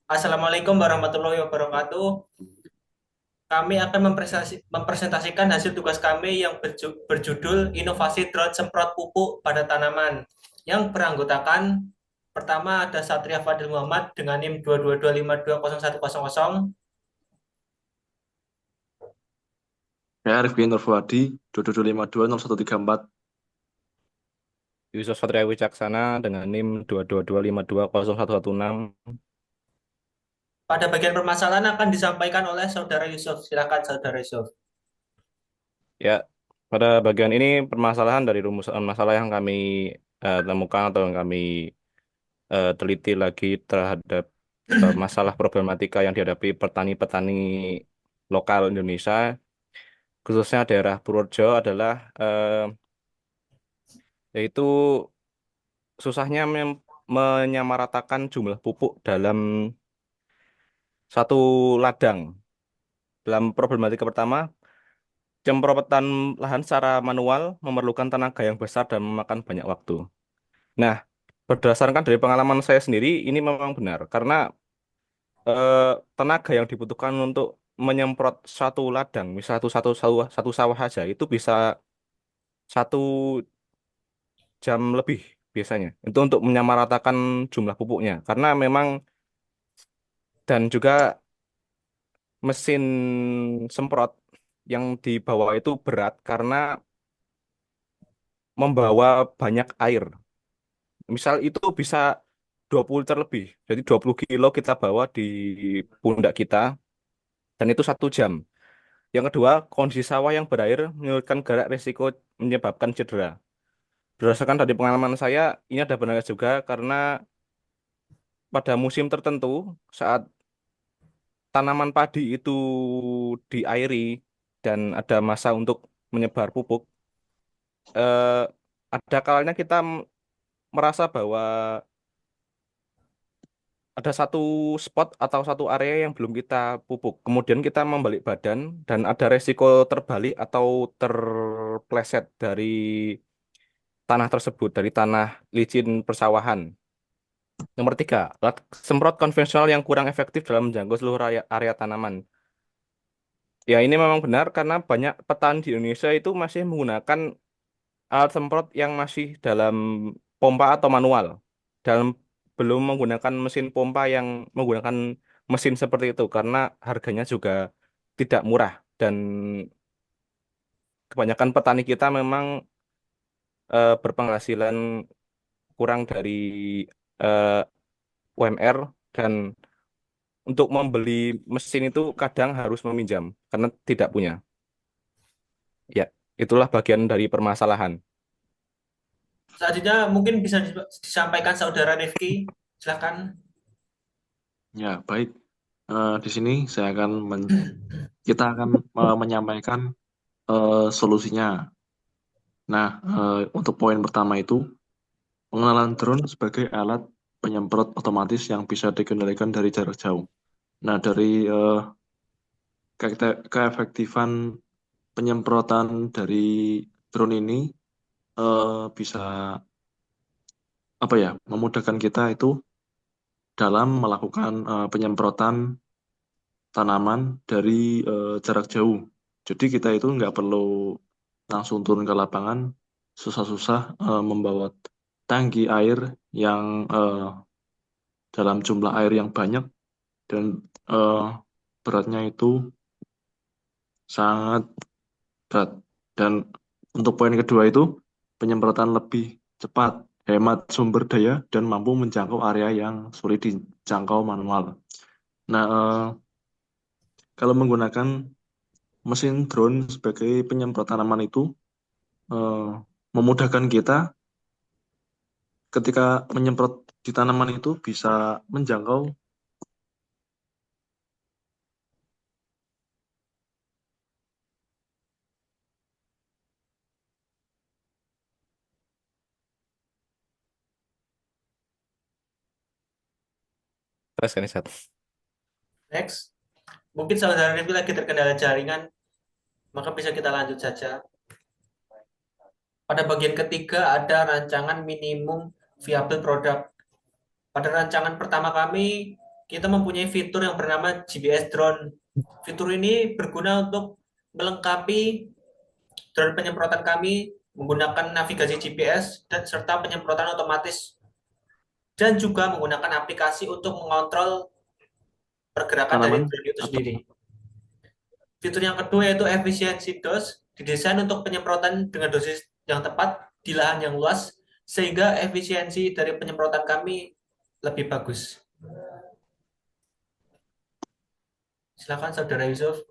Assalamualaikum warahmatullahi wabarakatuh. Kami akan mempresentasikan hasil tugas kami yang berjudul Inovasi Drone Semprot Pupuk pada Tanaman yang beranggotakan pertama ada Satria Fadil Muhammad dengan NIM 222520100. Ya, Rifki Nur Fuadi, 22520134. Yusuf Satria Wicaksana dengan NIM 222520116. Pada bagian permasalahan akan disampaikan oleh Saudara Yusuf. Silakan Saudara Yusuf. Ya, pada bagian ini permasalahan dari rumusan masalah yang kami temukan atau yang kami teliti lagi terhadap masalah problematika yang dihadapi petani-petani lokal Indonesia, khususnya daerah Purworejo adalah yaitu susahnya menyamaratakan jumlah pupuk dalam satu ladang. Dalam problematika pertama, penyemprotan lahan secara manual memerlukan tenaga yang besar dan memakan banyak waktu. Nah, berdasarkan dari pengalaman saya sendiri, ini memang benar karena eh, tenaga yang dibutuhkan untuk menyemprot satu ladang, misal satu sawah saja, itu bisa 1 jam lebih biasanya. Itu untuk menyamaratakan jumlah pupuknya, karena memang dan juga mesin semprot yang dibawa itu berat karena membawa banyak air. Misal itu bisa 20 liter lebih. Jadi 20 kilo kita bawa di pundak kita dan itu 1 jam. Yang kedua, kondisi sawah yang berair menyebabkan gerak risiko menyebabkan cedera. Berdasarkan dari pengalaman saya, ini ada benarnya juga karena pada musim tertentu saat tanaman padi itu diairi dan ada masa untuk menyebar pupuk, eh, ada kalanya kita merasa bahwa ada satu spot atau satu area yang belum kita pupuk. Kemudian kita membalik badan dan ada resiko terbalik atau terpleset dari tanah tersebut, dari tanah licin persawahan. Nomor tiga, alat semprot konvensional yang kurang efektif dalam menjangkau seluruh area tanaman. Ya, ini memang benar karena banyak petani di Indonesia itu masih menggunakan alat semprot yang masih dalam pompa atau manual. Dalam belum menggunakan mesin pompa yang menggunakan mesin seperti itu karena harganya juga tidak murah dan kebanyakan petani kita memang berpenghasilan kurang dari UMR dan untuk membeli mesin itu kadang harus meminjam karena tidak punya. Ya, itulah bagian dari permasalahan. Selanjutnya mungkin bisa disampaikan Saudara Rifki. Silakan. Ya, baik. Di sini kita akan menyampaikan solusinya. Nah, untuk poin pertama itu, pengenalan drone sebagai alat penyemprot otomatis yang bisa dikendalikan dari jarak jauh. Nah, dari keefektifan penyemprotan dari drone ini bisa apa ya, memudahkan kita itu dalam melakukan penyemprotan tanaman dari jarak jauh. Jadi kita itu nggak perlu langsung turun ke lapangan, susah-susah membawa tangki air yang dalam jumlah air yang banyak dan eh, beratnya itu sangat berat. Dan untuk poin kedua itu penyemprotan lebih cepat, hemat sumber daya dan mampu menjangkau area yang sulit dijangkau manual. Nah, kalau menggunakan mesin drone sebagai penyemprot tanaman itu eh, memudahkan kita ketika menyemprot di tanaman itu bisa menjangkau. Terus kan, Sat? Next. Mungkin Saudara Rifki lagi terkendala jaringan, maka bisa kita lanjut saja. Pada bagian ketiga ada rancangan minimum viable product. Pada rancangan pertama kami kita mempunyai fitur yang bernama GPS drone. Fitur ini berguna untuk melengkapi drone penyemprotan kami menggunakan navigasi GPS dan serta penyemprotan otomatis dan juga menggunakan aplikasi untuk mengontrol pergerakan dari Tanaman drone itu atau sendiri. Fitur yang kedua yaitu efisiensi dose, didesain untuk penyemprotan dengan dosis yang tepat di lahan yang luas, sehingga efisiensi dari penyemprotan kami lebih bagus. Silakan Saudara Yusuf.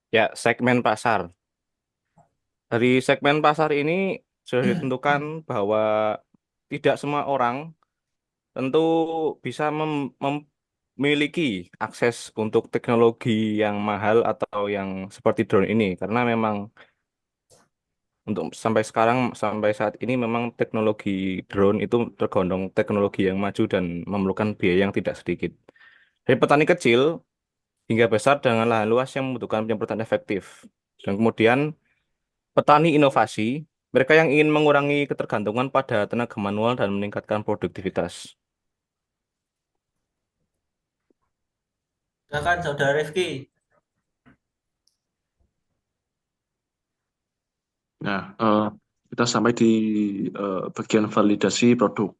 Ya, segmen pasar. Dari segmen pasar ini sudah ditentukan bahwa tidak semua orang tentu bisa memiliki akses untuk teknologi yang mahal atau yang seperti drone ini, karena memang untuk sampai saat ini memang teknologi drone itu tergolong teknologi yang maju dan memerlukan biaya yang tidak sedikit. Dari petani kecil hingga besar dengan lahan luas yang membutuhkan penyemprotan efektif. Dan kemudian petani inovasi, mereka yang ingin mengurangi ketergantungan pada tenaga manual dan meningkatkan produktivitas. Silakan Saudara Rifki. Nah, kita sampai di bagian validasi produk.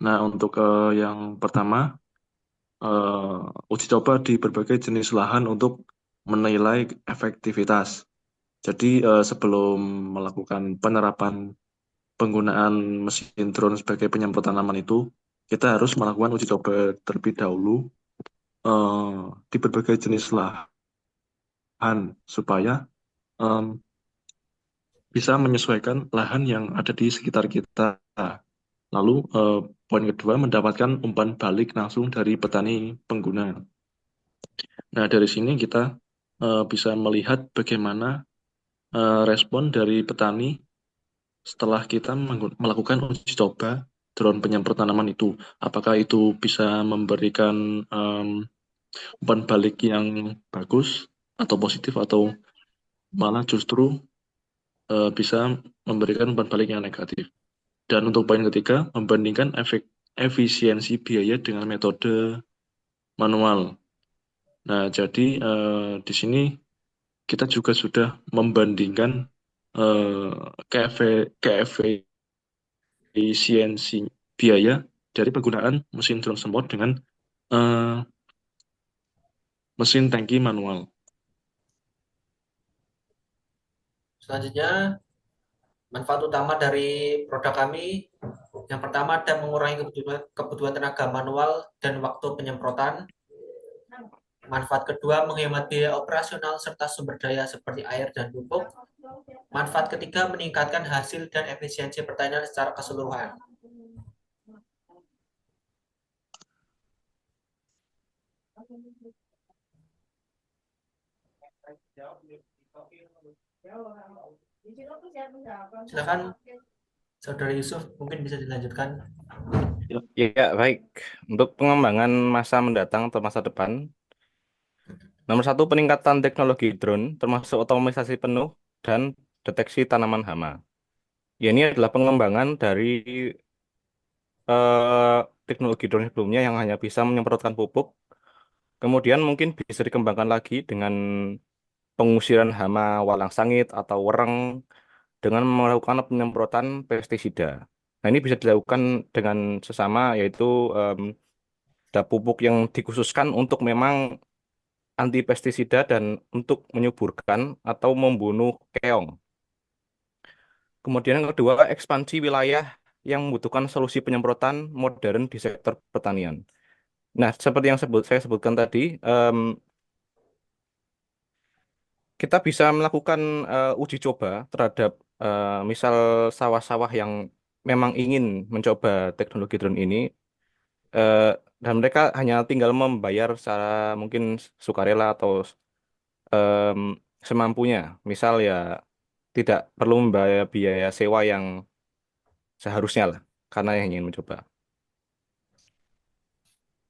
Nah, untuk yang pertama, uji coba di berbagai jenis lahan untuk menilai efektivitas. Jadi, sebelum melakukan penerapan penggunaan mesin drone sebagai penyemprot tanaman itu, kita harus melakukan uji coba terlebih dahulu eh, di berbagai jenis lahan supaya em, bisa menyesuaikan lahan yang ada di sekitar kita. Lalu poin kedua mendapatkan umpan balik langsung dari petani pengguna. Nah, dari sini kita bisa melihat bagaimana respon dari petani setelah kita melakukan uji coba drone penyemprot tanaman itu. Apakah itu bisa memberikan umpan balik yang bagus atau positif atau malah justru bisa memberikan umpan balik yang negatif. Dan untuk poin ketiga, membandingkan efisiensi biaya dengan metode manual. Nah, jadi di sini kita juga sudah membandingkan eh, keefisiensi biaya dari penggunaan mesin drone semprot dengan eh, mesin tangki manual. Selanjutnya, manfaat utama dari produk kami yang pertama ada mengurangi kebutuhan tenaga manual dan waktu penyemprotan. Manfaat kedua menghemat biaya operasional serta sumber daya seperti air dan pupuk. Manfaat ketiga meningkatkan hasil dan efisiensi pertanian secara keseluruhan. Silakan Saudara Yusuf, mungkin bisa dilanjutkan. Ya, Ya, baik. Untuk pengembangan masa mendatang atau masa depan, nomor satu, peningkatan teknologi drone, termasuk otomatisasi penuh dan deteksi tanaman hama. Ya, ini adalah pengembangan dari teknologi drone sebelumnya yang hanya bisa menyemprotkan pupuk. Kemudian mungkin bisa dikembangkan lagi dengan pengusiran hama walang sangit atau wereng dengan melakukan penyemprotan pestisida. Nah, ini bisa dilakukan dengan sesama, yaitu em, ada pupuk yang dikhususkan untuk memang anti pestisida dan untuk menyuburkan atau membunuh keong. Kemudian yang kedua, ekspansi wilayah yang membutuhkan solusi penyemprotan modern di sektor pertanian. Nah, seperti yang saya sebutkan tadi, kita bisa melakukan uji coba terhadap misal sawah-sawah yang memang ingin mencoba teknologi drone ini, eh, dan mereka hanya tinggal membayar secara mungkin sukarela atau em, semampunya. Misal ya tidak perlu membayar biaya sewa yang seharusnya lah, karena yang ingin mencoba.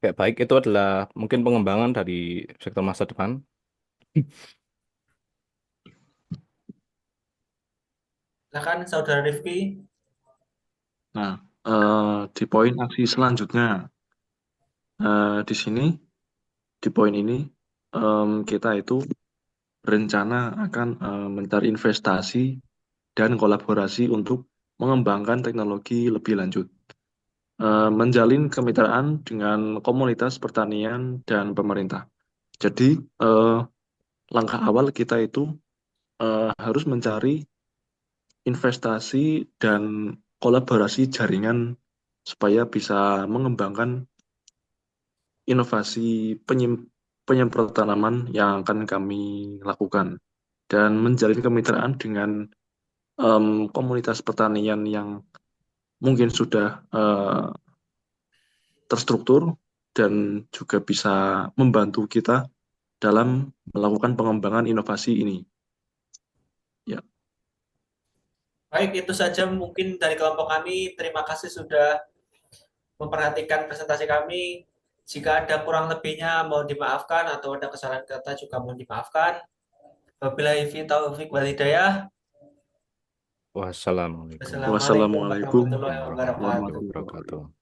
Ya, baik, itu adalah mungkin pengembangan dari sektor masa depan. Silakan Saudara Rifki. nah, di poin aksi selanjutnya, Di sini, di poin ini, kita itu berencana akan mencari investasi dan kolaborasi untuk mengembangkan teknologi lebih lanjut. Menjalin kemitraan dengan komunitas pertanian dan pemerintah. Jadi, langkah awal kita itu harus mencari investasi dan kolaborasi jaringan supaya bisa mengembangkan inovasi penyemprot tanaman yang akan kami lakukan dan menjalin kemitraan dengan komunitas pertanian yang mungkin sudah terstruktur dan juga bisa membantu kita dalam melakukan pengembangan inovasi ini. Ya, Baik, itu saja mungkin dari kelompok kami. Terima kasih sudah memperhatikan presentasi kami. Jika ada kurang lebihnya mohon dimaafkan atau ada kesalahan kata juga mohon dimaafkan. Wabillahi taufiq wal hidayah. Wassalamualaikum Wassalamualaikum wassalamualaikum warahmatullahi warahmatullahi wabarakatuh. warahmatullahi wabarakatuh. wabarakatuh.